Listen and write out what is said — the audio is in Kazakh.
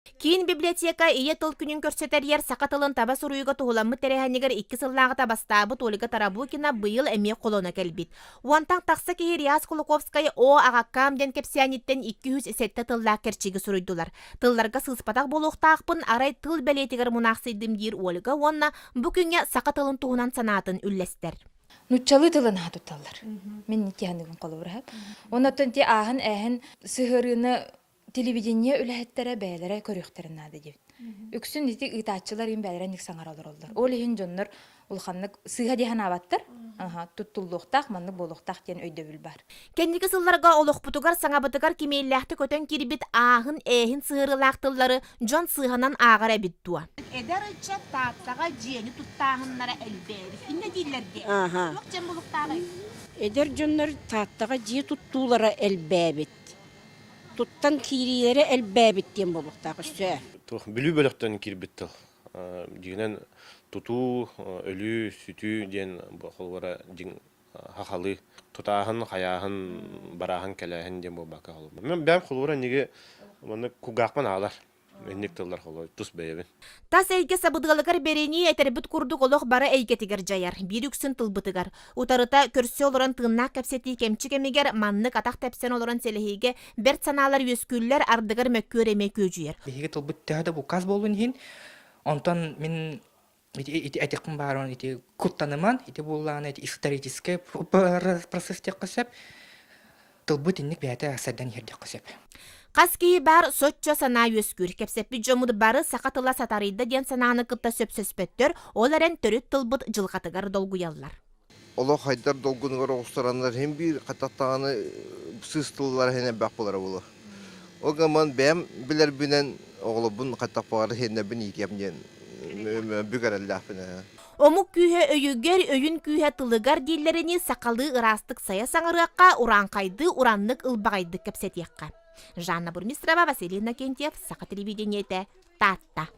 Кийин библиотека ие тыл күнүн көрсөтер сакатылын таба суруйга тугуламмы тереханнигер 2 сыллаагы табастаабыт Ольга Тарабукина быйыл эме колона келбит. Уантан такса киһи Риас Кулаковская о агаккам ден кепсианиттен 200 сетте тыллаа керчиги суруйдулар. Тылларга сыспатак болуктаакпын арай тыл белетигер мунаксыйдым дир Ольга онна бу күнгө сакатылын тугунан санаатын үллестер. Нучалы тылын хатуталлар. Мен никяндыгын колобрахат. Онотон те ахын әһин сыһырыны телевидение үләһәттәре бәйләре көрөхтерин ады дип. Үксүн ити ытаачылар ин бәйләре ник саңаралар олдар. Ол иһин жоннор улханнык сыга диһан абаттар. Туттуллуктак, манны болуктак ден өйдөбүл бар. Кендики сылларга олохпутугар саңабытыгар кимейлләхти көтөн кирбит ахын эһин сыырылаактыллары жон сыганан агара биттуа. Эдер ыча тааттага жиени туттаахыннара элбери. Инде диллерге. Лок жен булуктагы. Эдер жоннор тааттага жие туттуулара элбэбит. Туттан кирилери элбэбит ден болуктагы сө. Бүлүү бөлөктөн кирбиттил. Дигенен тутуу, өлүү, сүтүү ден холбара дин хахалы тутаахын, хаяахын, бараахан келээхин ден болбака холбара. Мен бәм холбара неге маны кугакман алар. Энник тыллар холбара тус бэйбин. Тас эйге сабыдыгалыгар берени этербит курдук олох бара эйгетигер жаяр. Бир үксүн тылбытыгар. Утарыта көрсө олорон тыыннаак кепсети кемчикемигер маннык атак тепсен олорон селехиге бер санаалар өскүллер ардыгар мөккөр эме көжүер. Биһиге тылбыт тәһдә бу каз болун һин. Онтон мен ити этекм барон ити куттаныман, ити булланы ити исторический процесс тек кысып. Тылбыт инник бәтә асадан хердә кысып. Каски бар соччо сана өскүр кепсеппи жомуд бары сакатыла сатарыйда ден санааны кытта сөпсөспөттөр оларен төрүт тылбыт жылкатыгар долгуяллар. Олох хайдар долгунгар оғыстаранлар hem bir qatattağını sыстыллар hene bak bolara bulu. O zaman ben biler binen oğlu bun qattaqpağarı hene bin ikemden bügarallah bine. Omuk kүйhe өйүгер өйүн kүйhe тылыгар диллерини сакалы ырастык сая саңырыакка уранкайды ураннык ылбагайды кепсетиякка. Жанна Бурмистрова, Василий Иннокентьев, Саха телевидениете, Татта.